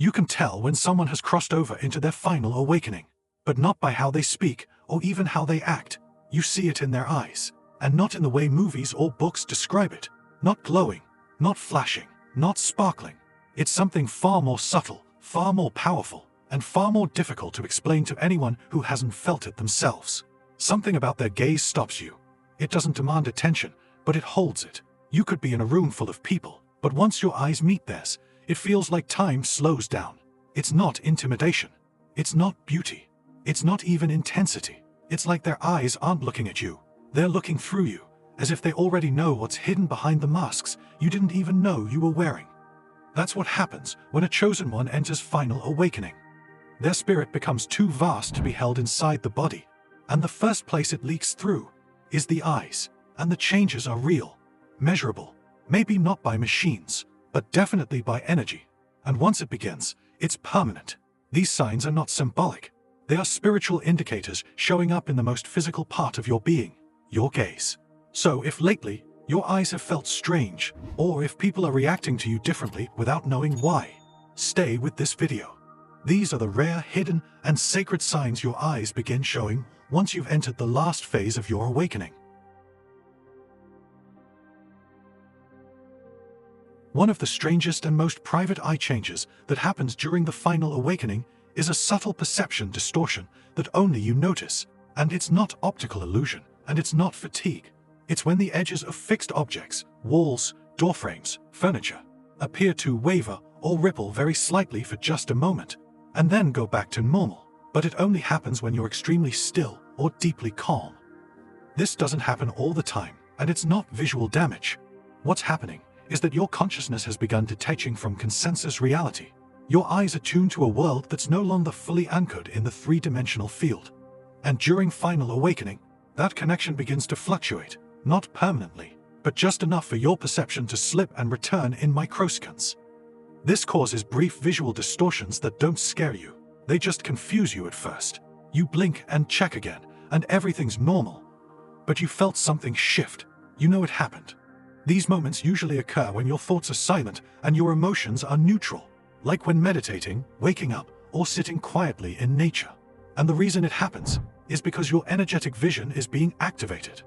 You can tell when someone has crossed over into their final awakening, but not by how they speak or even how they act. You see it in their eyes, and not in the way movies or books describe it. Not glowing, not flashing, not sparkling. It's something far more subtle, far more powerful, and far more difficult to explain to anyone who hasn't felt it themselves. Something about their gaze stops you. It doesn't demand attention, but it holds it. You could be in a room full of people, but once your eyes meet theirs, it feels like time slows down. It's not intimidation. It's not beauty. It's not even intensity. It's like their eyes aren't looking at you. They're looking through you, as if they already know what's hidden behind the masks you didn't even know you were wearing. That's what happens when a chosen one enters final awakening. Their spirit becomes too vast to be held inside the body, and the first place it leaks through is the eyes, and the changes are real, measurable, maybe not by machines, but definitely by energy. And once it begins, it's permanent. These signs are not symbolic. They are spiritual indicators showing up in the most physical part of your being, your gaze. So if lately your eyes have felt strange, or if people are reacting to you differently without knowing why, stay with this video. These are the rare, hidden, and sacred signs your eyes begin showing once you've entered the last phase of your awakening. One of the strangest and most private eye changes that happens during the final awakening is a subtle perception distortion that only you notice, and it's not optical illusion, and it's not fatigue. It's when the edges of fixed objects, walls, doorframes, furniture, appear to waver or ripple very slightly for just a moment, and then go back to normal. But it only happens when you're extremely still or deeply calm. This doesn't happen all the time, and it's not visual damage. What's happening is that your consciousness has begun detaching from consensus reality. Your eyes are tuned to a world that's no longer fully anchored in the three-dimensional field. And during final awakening, that connection begins to fluctuate, not permanently, but just enough for your perception to slip and return in microseconds. This causes brief visual distortions that don't scare you. They just confuse you at first. You blink and check again, and everything's normal. But you felt something shift. You know it happened. These moments usually occur when your thoughts are silent and your emotions are neutral, like when meditating, waking up, or sitting quietly in nature. And the reason it happens is because your energetic vision is being activated.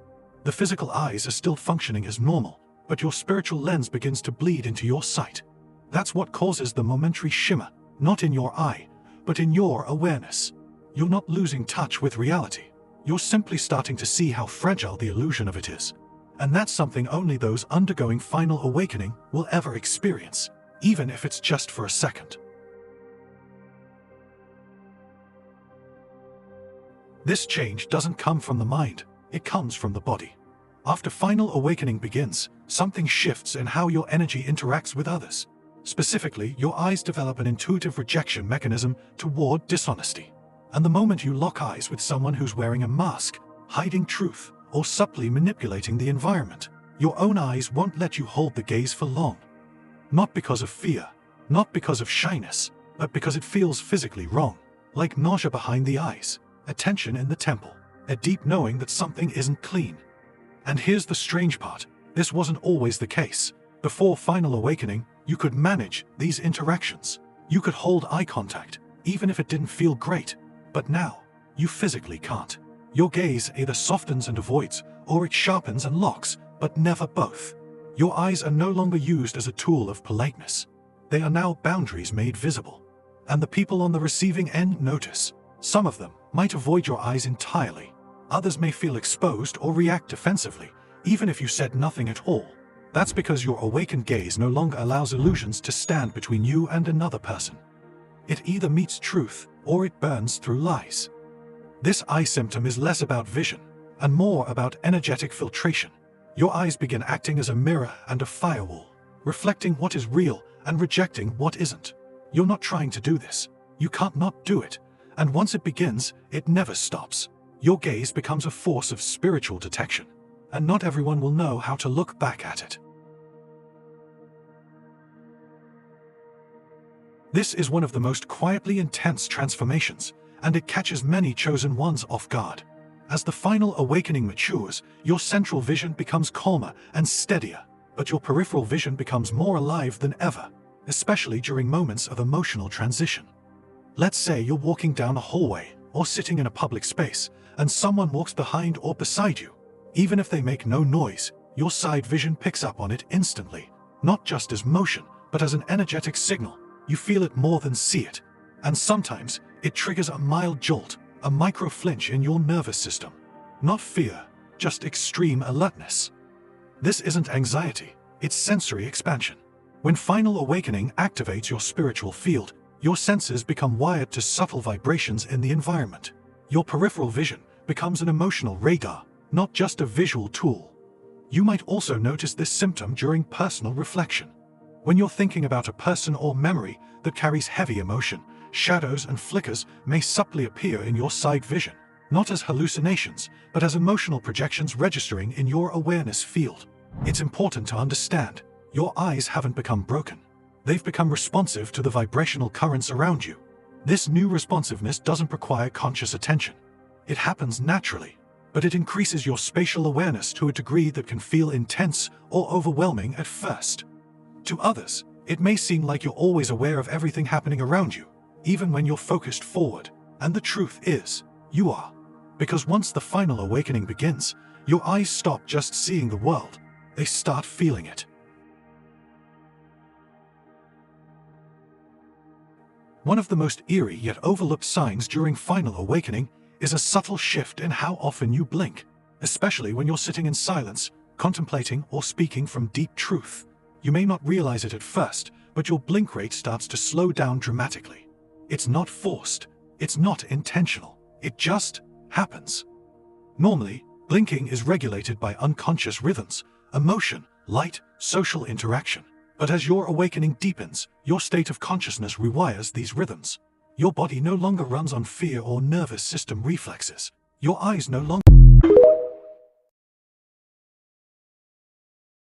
The physical eyes are still functioning as normal, but your spiritual lens begins to bleed into your sight. That's what causes the momentary shimmer, not in your eye, but in your awareness. You're not losing touch with reality. You're simply starting to see how fragile the illusion of it is. And that's something only those undergoing final awakening will ever experience, even if it's just for a second. This change doesn't come from the mind, it comes from the body. After final awakening begins, something shifts in how your energy interacts with others. Specifically, your eyes develop an intuitive rejection mechanism toward dishonesty. And the moment you lock eyes with someone who's wearing a mask, hiding truth, or subtly manipulating the environment, your own eyes won't let you hold the gaze for long. Not because of fear, not because of shyness, but because it feels physically wrong, like nausea behind the eyes, a tension in the temple, a deep knowing that something isn't clean. And here's the strange part, this wasn't always the case. Before final awakening, you could manage these interactions. You could hold eye contact, even if it didn't feel great. But now, you physically can't. Your gaze either softens and avoids, or it sharpens and locks, but never both. Your eyes are no longer used as a tool of politeness. They are now boundaries made visible. And the people on the receiving end notice. Some of them might avoid your eyes entirely. Others may feel exposed or react defensively, even if you said nothing at all. That's because your awakened gaze no longer allows illusions to stand between you and another person. It either meets truth, or it burns through lies. This eye symptom is less about vision, and more about energetic filtration. Your eyes begin acting as a mirror and a firewall, reflecting what is real and rejecting what isn't. You're not trying to do this. You can't not do it. And once it begins, it never stops. Your gaze becomes a force of spiritual detection, and not everyone will know how to look back at it. This is one of the most quietly intense transformations, and it catches many chosen ones off guard. As the final awakening matures, your central vision becomes calmer and steadier, but your peripheral vision becomes more alive than ever. especially during moments of emotional transition. Let's say you're walking down a hallway or sitting in a public space, and someone walks behind or beside you. Even if they make no noise, your side vision picks up on it instantly, not just as motion, but as an energetic signal. You feel it more than see it. And sometimes, it triggers a mild jolt, a micro flinch in your nervous system. Not fear, just extreme alertness. This isn't anxiety, it's sensory expansion. When final awakening activates your spiritual field, your senses become wired to subtle vibrations in the environment. Your peripheral vision becomes an emotional radar, not just a visual tool. You might also notice this symptom during personal reflection. When you're thinking about a person or memory that carries heavy emotion, shadows and flickers may subtly appear in your side vision, not as hallucinations, but as emotional projections registering in your awareness field. It's important to understand, your eyes haven't become broken. They've become responsive to the vibrational currents around you. This new responsiveness doesn't require conscious attention. It happens naturally, but it increases your spatial awareness to a degree that can feel intense or overwhelming at first. To others, it may seem like you're always aware of everything happening around you, even when you're focused forward. And the truth is, you are. Because once the final awakening begins, your eyes stop just seeing the world. They start feeling it. One of the most eerie yet overlooked signs during final awakening is a subtle shift in how often you blink, especially when you're sitting in silence, contemplating or speaking from deep truth. You may not realize it at first, but your blink rate starts to slow down dramatically. It's not forced, it's not intentional, it just happens. Normally, blinking is regulated by unconscious rhythms, emotion, light, social interaction. But as your awakening deepens, your state of consciousness rewires these rhythms. Your body no longer runs on fear or nervous system reflexes. Your eyes no longer